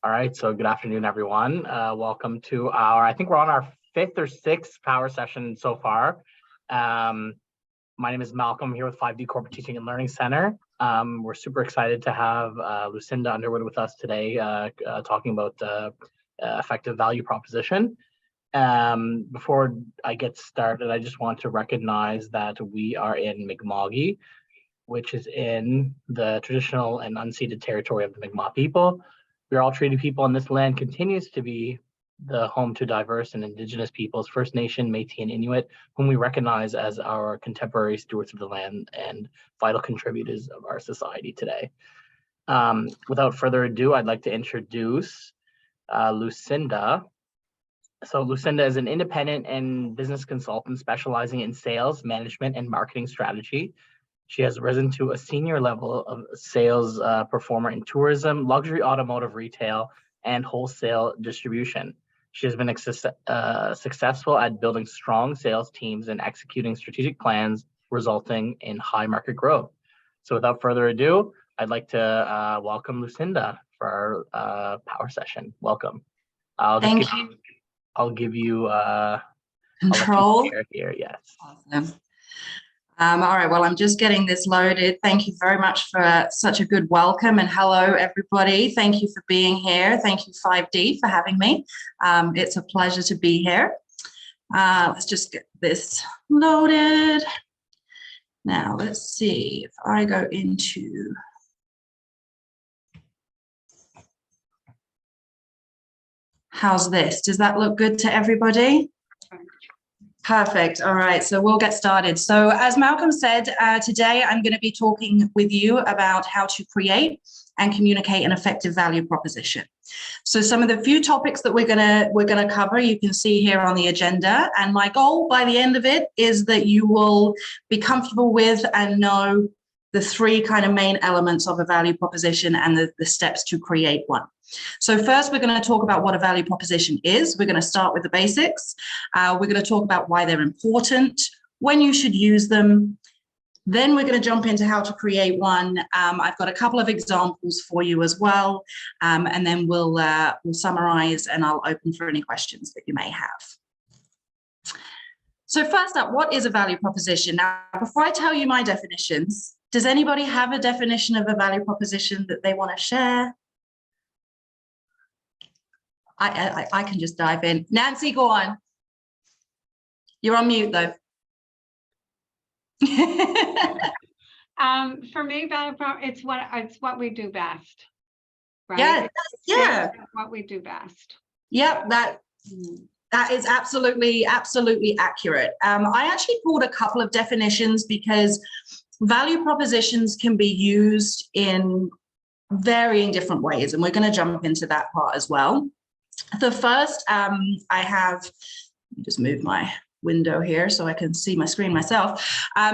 All right, so good afternoon, everyone. Welcome to I think we're on our fifth or sixth power session so far. My name is Malcolm. I'm here with 5D Corporate Teaching and Learning Center. We're super excited to have Lucinda Underwood with us today, talking about effective value proposition. Before I get started, I just want to recognize that we are in Mi'kmaq, which is in the traditional and unceded territory of the Mi'kmaq people. We are all treaty people, and this land continues to be the home to diverse and Indigenous peoples, First Nation, Métis, and Inuit, whom we recognize as our contemporary stewards of the land and vital contributors of our society today. Without further ado, I'd like to introduce Lucinda. So Lucinda is an independent and business consultant specializing in sales, management, and marketing strategy. She has risen to a senior level of sales performer in tourism, luxury automotive retail, and wholesale distribution. She has been successful at building strong sales teams and executing strategic plans, resulting in high market growth. So without further ado, I'd like to welcome Lucinda for our power session. Welcome. Thank you. I'll give you control here. Yes. Awesome. All right, well, I'm just getting this loaded. Thank you very much for such a good welcome, and hello, everybody. Thank you for being here. Thank you, 5D, for having me. It's a pleasure to be here. Let's just get this loaded. Now, let's see if I go into... How's this? Does that look good to everybody? Perfect. All right, so we'll get started. So as Malcolm said, today I'm going to be talking with you about how to create and communicate an effective value proposition. So some of the few topics that we're going to cover, you can see here on the agenda. And my goal by the end of it is that you will be comfortable with and know the three kind of main elements of a value proposition and the steps to create one. So first, we're going to talk about what a value proposition is. We're going to start with the basics. We're going to talk about why they're important, when you should use them. Then we're going to jump into how to create one. I've got a couple of examples for you as well, and then we'll summarize, and I'll open for any questions that you may have. So first up, what is a value proposition? Now, before I tell you my definitions, does anybody have a definition of a value proposition that they want to share? I can just dive in. Nancy, go on. You're on mute, though. For me, it's what we do best, right? Yeah, yeah. What we do best. Yep, that is absolutely accurate. I actually pulled a couple of definitions because value propositions can be used in varying different ways, and we're going to jump into that part as well. The first, I have, let me just move my window here so I can see my screen myself.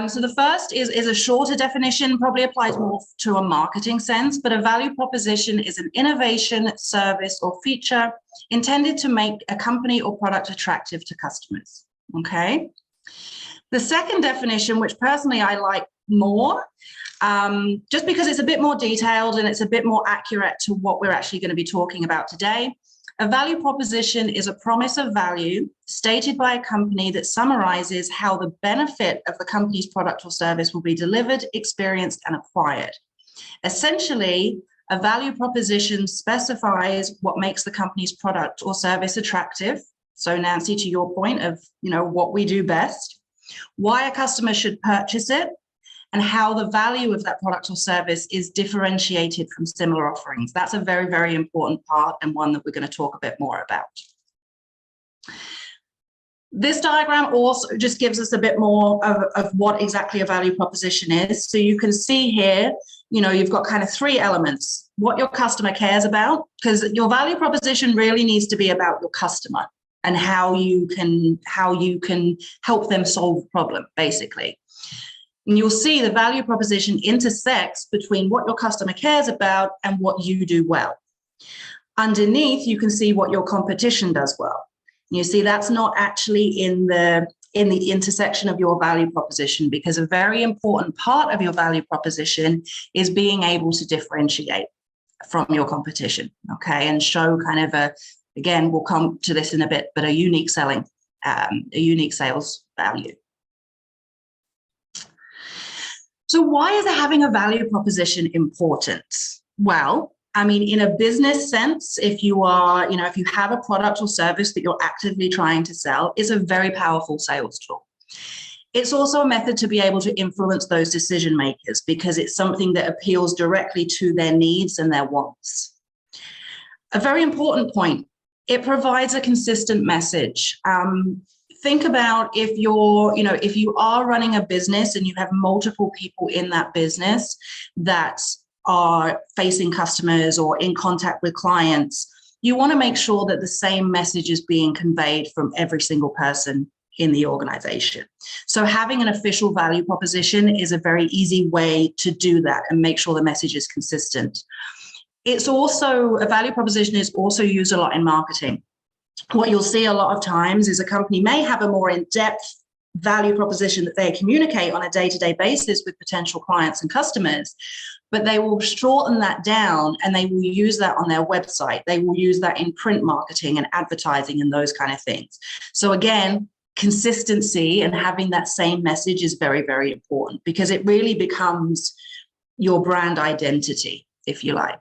So the first is a shorter definition, probably applies more to a marketing sense, but a value proposition is an innovation, service, or feature intended to make a company or product attractive to customers, okay? The second definition, which personally I like more, just because it's a bit more detailed and it's a bit more accurate to what we're actually going to be talking about today. A value proposition is a promise of value stated by a company that summarizes how the benefit of the company's product or service will be delivered, experienced, and acquired. Essentially, a value proposition specifies what makes the company's product or service attractive. So Nancy, to your point of, what we do best, why a customer should purchase it, and how the value of that product or service is differentiated from similar offerings. That's a very, very important part, and one that we're going to talk a bit more about. This diagram also just gives us a bit more of what exactly a value proposition is. So you can see here, you've got kind of three elements. What your customer cares about, because your value proposition really needs to be about your customer and how you can help them solve the problem, basically. And you'll see the value proposition intersects between what your customer cares about and what you do well. Underneath, you can see what your competition does well. You see that's not actually in the intersection of your value proposition, because a very important part of your value proposition is being able to differentiate. from your competition, okay, and show kind of again, we'll come to this in a bit, but a unique sales value. So why is having a value proposition important? Well, I mean, in a business sense, if you are, if you have a product or service that you're actively trying to sell, it's a very powerful sales tool. It's also a method to be able to influence those decision makers because it's something that appeals directly to their needs and their wants. A very important point, it provides a consistent message. Think about if if you are running a business and you have multiple people in that business that are facing customers or in contact with clients, you want to make sure that the same message is being conveyed from every single person in the organization. So having an official value proposition is a very easy way to do that and make sure the message is consistent. It's also, a value proposition is also used a lot in marketing. What you'll see a lot of times is a company may have a more in-depth value proposition that they communicate on a day-to-day basis with potential clients and customers, but they will shorten that down and they will use that on their website. They will use that in print marketing and advertising and those kind of things. So again, consistency and having that same message is very, very important because it really becomes your brand identity, if you like.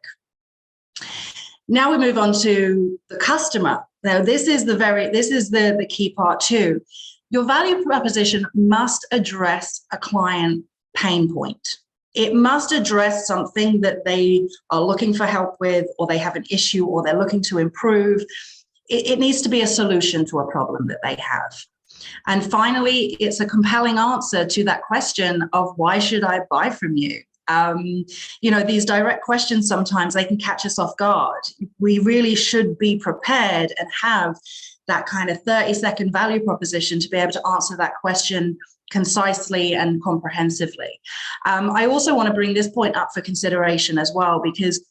Now we move on to the customer. Now, this is the key part too. Your value proposition must address a client pain point. It must address something that they are looking for help with, or they have an issue, or they're looking to improve. It needs to be a solution to a problem that they have. And finally, it's a compelling answer to that question of why should I buy from you? These direct questions, sometimes they can catch us off guard. We really should be prepared and have that kind of 30-second value proposition to be able to answer that question concisely and comprehensively. I also want to bring this point up for consideration as well, because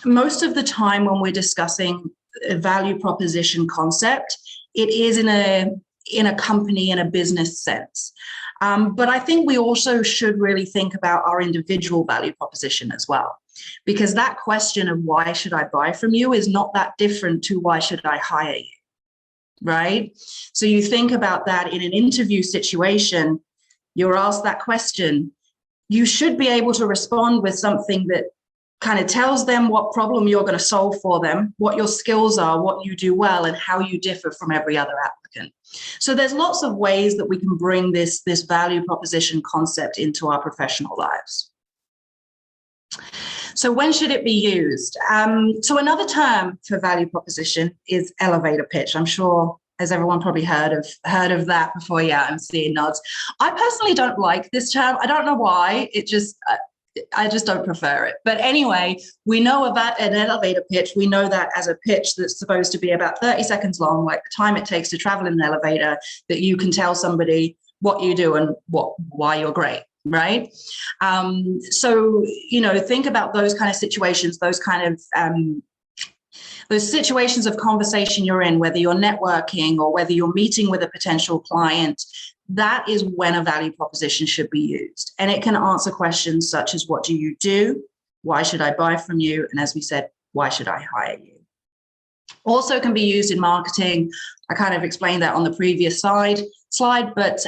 most of the time when we're discussing a value proposition concept, it is in a company, in a business sense. But I think we also should really think about our individual value proposition as well, because that question of why should I buy from you is not that different to why should I hire you, right? So you think about that in an interview situation, you're asked that question, you should be able to respond with something that kind of tells them what problem you're going to solve for them, what your skills are, what you do well, and how you differ from every other applicant. So there's lots of ways that we can bring this value proposition concept into our professional lives. So when should it be used? So another term for value proposition is elevator pitch. I'm sure, as everyone probably heard of that before. Yeah, I'm seeing nods. I personally don't like this term. I don't know why. I just don't prefer it. But anyway, we know about an elevator pitch. We know that as a pitch that's supposed to be about 30 seconds long, like the time it takes to travel in an elevator, that you can tell somebody what you do and why you're great, right? So, think about those kind of situations, those situations of conversation you're in, whether you're networking or whether you're meeting with a potential client. That is when a value proposition should be used. And it can answer questions such as, what do you do? Why should I buy from you? And as we said, why should I hire you? Also can be used in marketing. I kind of explained that on the previous slide, but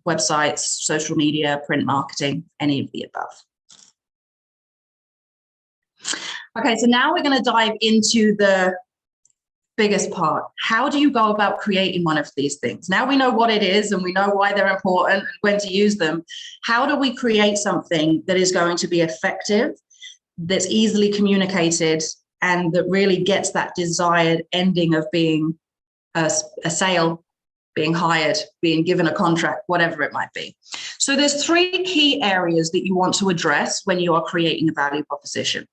websites, social media, print marketing, any of the above. Okay, so now we're going to dive into the biggest part. How do you go about creating one of these things? Now we know what it is and we know why they're important and when to use them. How do we create something that is going to be effective, that's easily communicated, and that really gets that desired ending of being a sale, being hired, being given a contract, whatever it might be? So there's 3 key areas that you want to address when you are creating a value proposition.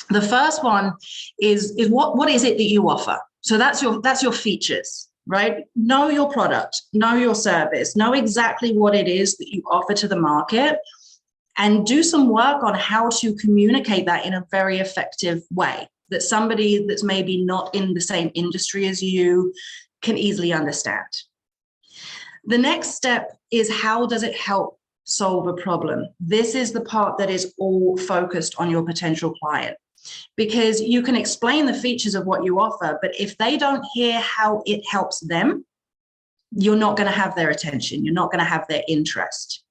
The first one is what is it that you offer? So that's your features, right? Know your product, know your service, know exactly what it is that you offer to the market, and do some work on how to communicate that in a very effective way that somebody that's maybe not in the same industry as you can easily understand. The next step is, how does it help solve a problem. This is the part that is all focused on your potential client, because you can explain the features of what you offer, but if they don't hear how it helps them, you're not going to have their attention. You're not going to have their interest.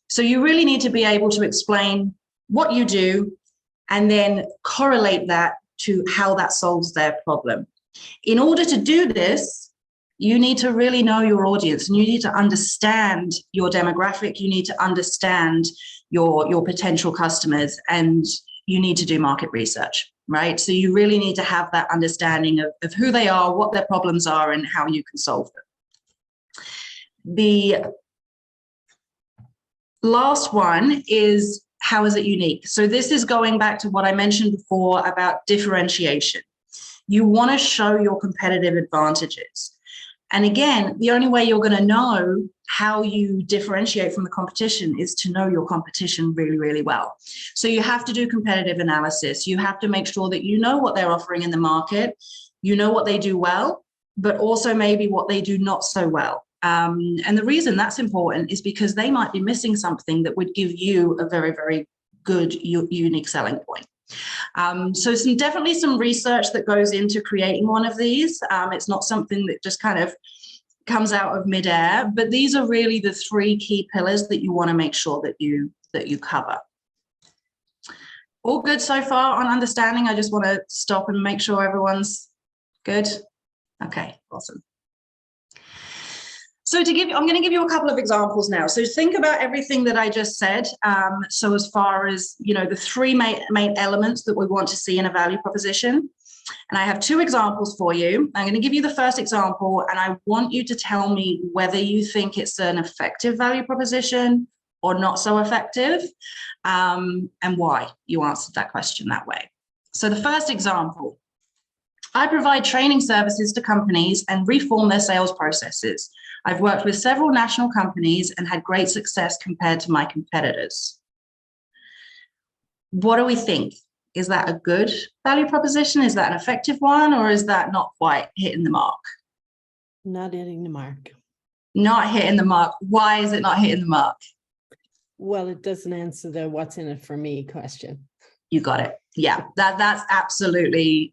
So you really need to be able to explain what you do and then correlate that to how that solves their problem. In order to do this, you need to really know your audience, and you need to understand your demographic. You need to understand your potential customers, and you need to do market research, right? So you really need to have that understanding of who they are, what their problems are, and how you can solve them. The last one is, how is it unique? So this is going back to what I mentioned before about differentiation. You want to show your competitive advantages. And again, the only way you're going to know how you differentiate from the competition is to know your competition really, really well. So you have to do competitive analysis. You have to make sure that you know what they're offering in the market, you know what they do well, but also maybe what they do not so well. And the reason that's important is because they might be missing something that would give you a very, very good, unique selling point. So definitely some research that goes into creating one of these. It's not something that just kind of comes out of midair, but these are really the three key pillars that you want to make sure that you cover. All good so far on understanding? I just want to stop and make sure everyone's good. Okay, awesome. So I'm going to give you a couple of examples now. So think about everything that I just said. So as far as, the three main elements that we want to see in a value proposition. And I have two examples for you. I'm going to give you the first example, and I want you to tell me whether you think it's an effective value proposition or not so effective, and why you answered that question that way. So the first example, I provide training services to companies and reform their sales processes. I've worked with several national companies and had great success compared to my competitors. What do we think? Is that a good value proposition? Is that an effective one? Or is that not quite hitting the mark? Not hitting the mark. Not hitting the mark. Why is it not hitting the mark? Well, it doesn't answer the what's in it for me question. You got it. Yeah, that's absolutely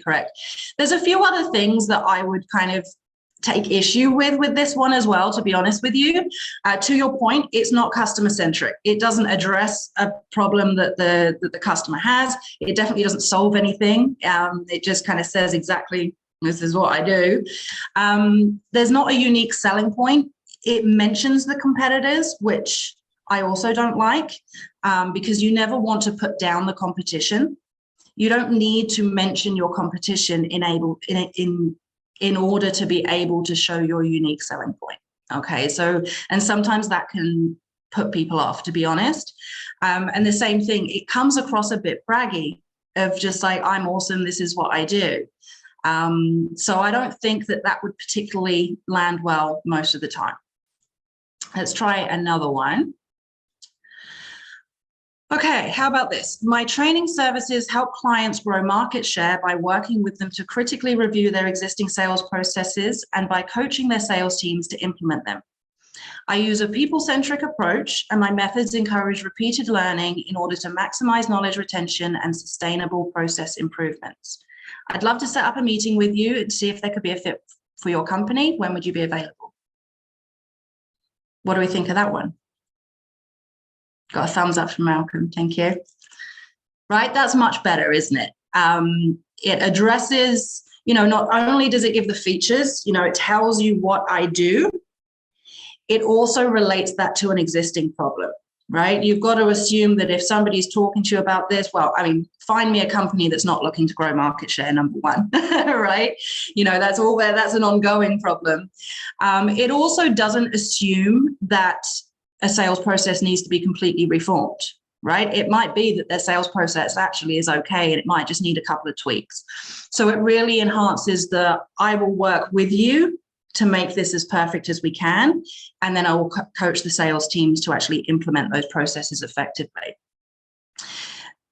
correct. There's a few other things that I would kind of take issue with this one as well, to be honest with you. To your point, it's not customer centric. It doesn't address a problem that the customer has. It definitely doesn't solve anything. It just kind of says exactly, this is what I do. There's not a unique selling point. It mentions the competitors, which I also don't like, because you never want to put down the competition. You don't need to mention your competition in order to be able to show your unique selling point. Okay, so, and sometimes that can put people off, to be honest. And the same thing, it comes across a bit braggy of just like, I'm awesome, this is what I do. So I don't think that would particularly land well most of the time. Let's try another one. Okay, how about this? My training services help clients grow market share by working with them to critically review their existing sales processes and by coaching their sales teams to implement them. I use a people-centric approach, and my methods encourage repeated learning in order to maximize knowledge retention and sustainable process improvements. I'd love to set up a meeting with you and see if there could be a fit for your company. When would you be available? What do we think of that one? Got a thumbs up from Malcolm, thank you. Right, that's much better, isn't it? It addresses, not only does it give the features, it tells you what I do, it also relates that to an existing problem, right? You've got to assume that if somebody's talking to you about this, well, find me a company that's not looking to grow market share, number one, right? That's an ongoing problem. It also doesn't assume that a sales process needs to be completely reformed, right? It might be that their sales process actually is okay, and it might just need a couple of tweaks. So it really enhances I will work with you to make this as perfect as we can, and then I will coach the sales teams to actually implement those processes effectively.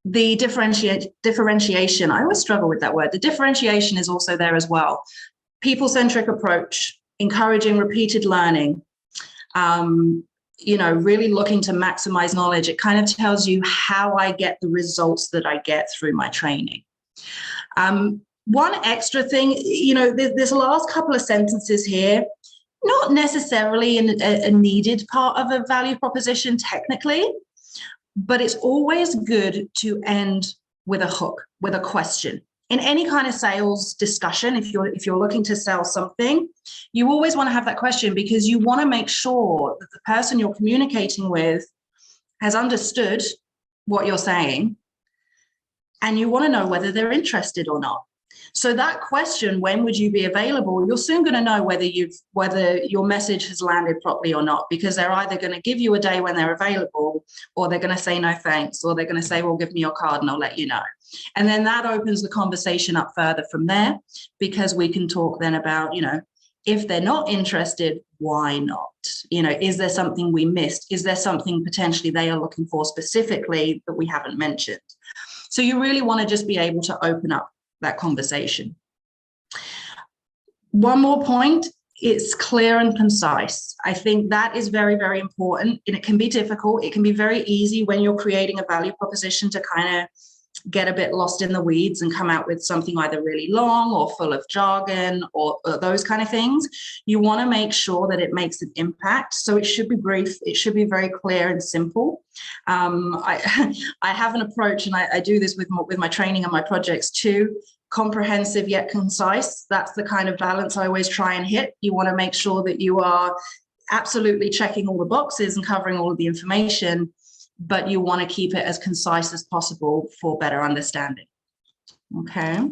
The differentiation, I always struggle with that word. The differentiation is also there as well. People-centric approach, encouraging repeated learning, really looking to maximize knowledge, it kind of tells you how I get the results that I get through my training. One extra thing, this last couple of sentences here, not necessarily a needed part of a value proposition technically, but it's always good to end with a hook, with a question. In any kind of sales discussion, if you're looking to sell something, you always want to have that question, because you want to make sure that the person you're communicating with has understood what you're saying, and you want to know whether they're interested or not. So that question, when would you be available? You're soon going to know whether your message has landed properly or not, because they're either going to give you a day when they're available, or they're going to say no thanks, or they're going to say, well, give me your card and I'll let you know. And then that opens the conversation up further from there, because we can talk then about, if they're not interested, why not? Is there something we missed? Is there something potentially they are looking for specifically that we haven't mentioned? So you really want to just be able to open up that conversation. One more point, it's clear and concise. I think that is very, very important, and it can be difficult. It can be very easy when you're creating a value proposition to kind of get a bit lost in the weeds and come out with something either really long or full of jargon or those kind of things. You want to make sure that it makes an impact. So it should be brief. It should be very clear and simple. I have an approach, and I do this with my training and my projects too. Comprehensive yet concise. That's the kind of balance I always try and hit. You want to make sure that you are absolutely checking all the boxes and covering all of the information, but you want to keep it as concise as possible for better understanding. Okay.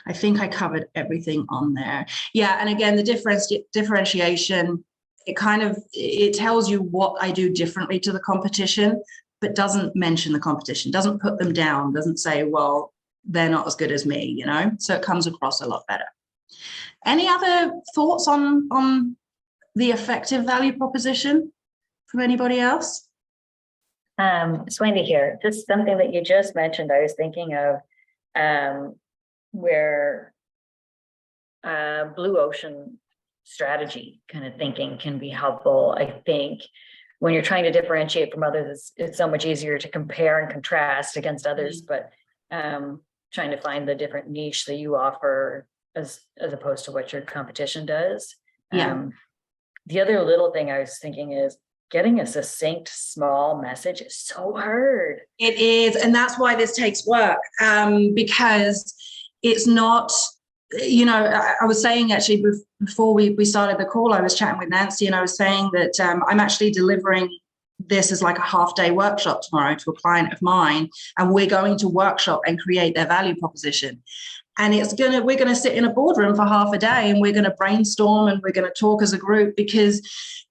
I think I covered everything on there. Yeah, and again, the differentiation, it tells you what I do differently to the competition, but doesn't mention the competition, doesn't put them down, doesn't say, well, they're not as good as me, so it comes across a lot better. Any other thoughts on the effective value proposition from anybody else? Wendy here. Just something that you just mentioned, I was thinking of where blue ocean strategy kind of thinking can be helpful. I think when you're trying to differentiate from others, it's so much easier to compare and contrast against others, but trying to find the different niche that you offer as opposed to what your competition does. Yeah. The other little thing I was thinking is getting a succinct, small message is so hard. It is, and that's why this takes work, because it's not, I was saying actually before we started the call, I was chatting with Nancy, and I was saying that I'm actually delivering this as like a half-day workshop tomorrow to a client of mine, and we're going to workshop and create their value proposition. And we're going to sit in a boardroom for half a day, and we're going to brainstorm, and we're going to talk as a group, because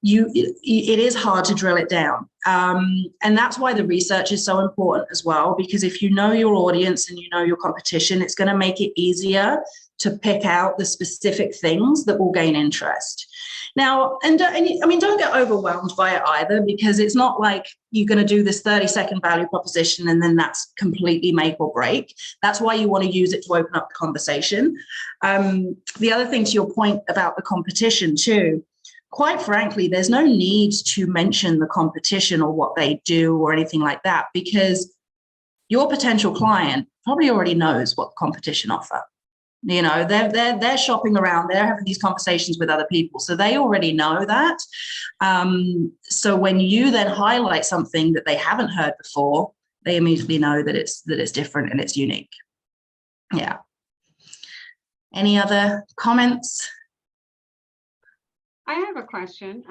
it is hard to drill it down. And that's why the research is so important as well, because if you know your audience and you know your competition, it's going to make it easier to pick out the specific things that will gain interest. Now, don't get overwhelmed by it either, because it's not like you're going to do this 30-second value proposition and then that's completely make or break. That's why you want to use it to open up the conversation. The other thing, to your point about the competition too, quite frankly, there's no need to mention the competition or what they do or anything like that, because your potential client probably already knows what the competition offer. They're shopping around, they're having these conversations with other people, so they already know that. So when you then highlight something that they haven't heard before, they immediately know that it's different and it's unique. Yeah. Any other comments? I have a question.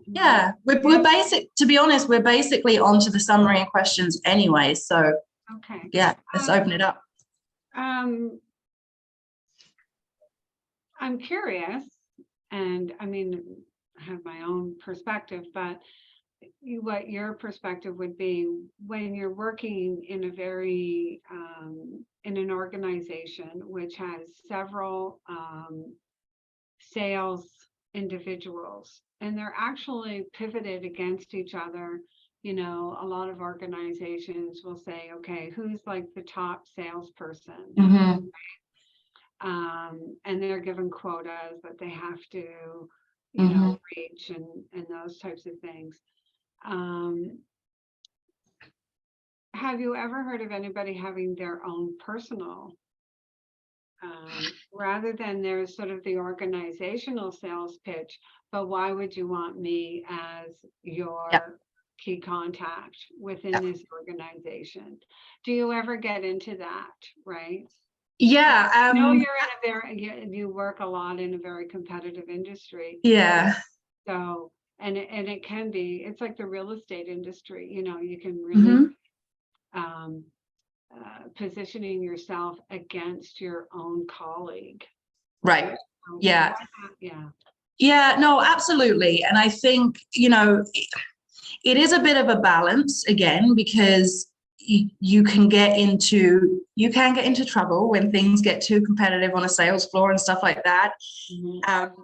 Yeah, we're to be honest, we're basically onto the summary and questions anyway. So okay. Yeah, let's open it up. I'm curious, and I have my own perspective, but what your perspective would be when you're working in a very in an organization which has several sales individuals, and they're actually pivoted against each other. A lot of organizations will say, okay, who's like the top salesperson? Mm-hmm. And they're given quotas that they have to you know, Mhm. reach and those types of things. Have you ever heard of anybody having their own personal, rather than there's sort of the organizational sales pitch, but why would you want me as your Yep. key contact within Yep. this organization? Do you ever get into that, right? Yeah. I know you're in a very, you work a lot in a very competitive industry. Yeah. So, and it can be, it's like the real estate industry, you know, you can Mhm. really positioning yourself against your own colleague. Right. So Yeah. yeah. Yeah, no, absolutely. And I think, you know, it is a bit of a balance again, because you can get into trouble when things get too competitive on a sales floor and stuff like that.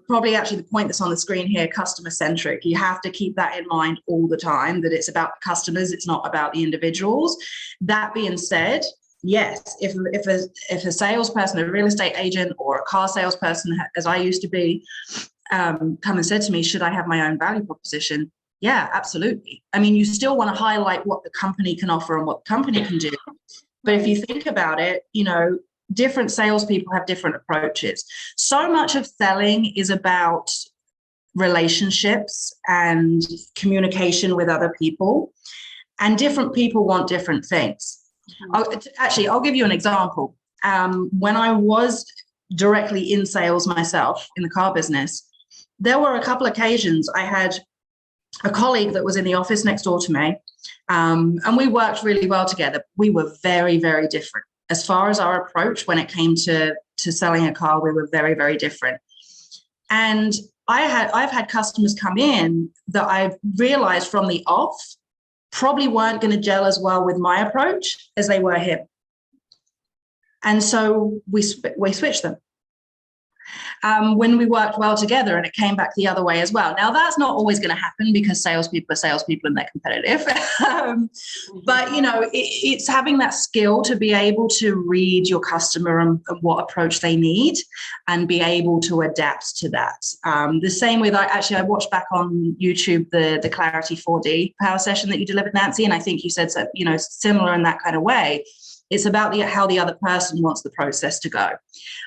Probably actually the point that's on the screen here, customer centric. You have to keep that in mind all the time, that it's about the customers, it's not about the individuals. That being said, yes, if a salesperson, a real estate agent, or a car salesperson, as I used to be, come and said to me, should I have my own value proposition? Yeah, absolutely. I mean, you still want to highlight what the company can offer and what the company can do. But if you think about it, you know, different salespeople have different approaches. So much of selling is about relationships and communication with other people, and different people want different things. I'll give you an example. When I was directly in sales myself in the car business, there were a couple occasions I had a colleague that was in the office next door to me, and we worked really well together. We were very, very different. As far as our approach when it came to selling a car, we were very, very different. And I've had customers come in that I've realized from the off probably weren't going to gel as well with my approach as they were him. And so we switched them. When we worked well together, and it came back the other way as well. Now, that's not always going to happen, because salespeople are salespeople and they're competitive. But, you know, it's having that skill to be able to read your customer and what approach they need, and be able to adapt to that. The same with, I watched back on YouTube the Clarity 4D power session that you delivered, Nancy, and I think you said, so, you know, similar in that kind of way. It's about how the other person wants the process to go.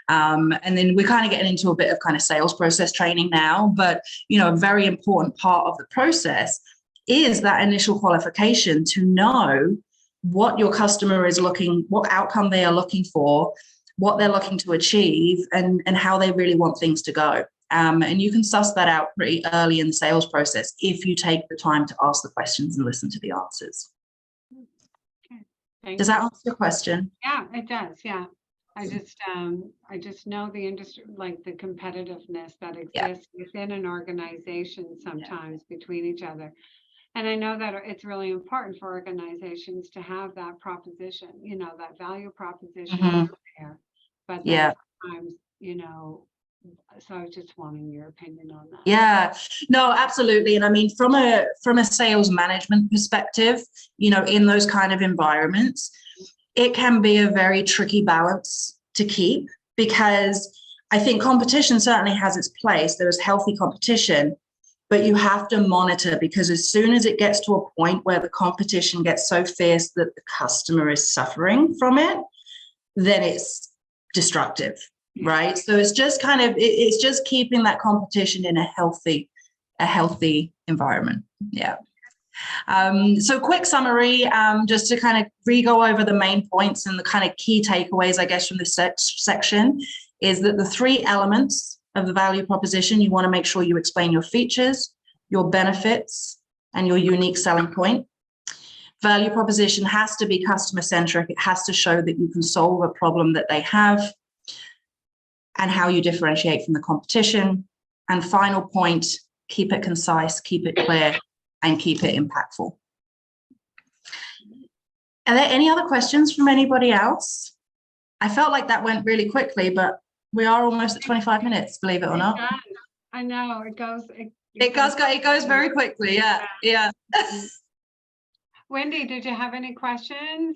And then we're kind of getting into a bit of kind of sales process training now, but, you know, a very important part of the process is that initial qualification, to know what your customer is what outcome they are looking for, what they're looking to achieve, and how they really want things to go. And you can suss that out pretty early in the sales process if you take the time to ask the questions and listen to the answers. Does that answer your question? Yeah, it does. Yeah. I just know the industry, like the competitiveness that exists within an organization sometimes between each other. And I know that it's really important for organizations to have that proposition, you know, that value proposition there. But sometimes, you know, so I was just wanting your opinion on that. Yeah, no, absolutely. And I mean, from a sales management perspective, you know, in those kind of environments, it can be a very tricky balance to keep, because I think competition certainly has its place. There is healthy competition, but you have to monitor, because as soon as it gets to a point where the competition gets so fierce that the customer is suffering from it, then it's destructive. Right. So it's just kind of, it's just keeping that competition in a healthy environment. Yeah. So quick summary, just to kind of re-go over the main points and the kind of key takeaways, I guess, from this section, is that the 3 elements of the value proposition, you want to make sure you explain your features, your benefits, and your unique selling point. Value proposition has to be customer centric. It has to show that you can solve a problem that they have, and how you differentiate from the competition. And final point, keep it concise, keep it clear, and keep it impactful. Are there any other questions from anybody else? I felt like that went really quickly, but we are almost at 25 minutes, believe it or not. I know it goes. It goes very quickly. Yeah. Yeah. Wendy, did you have any questions?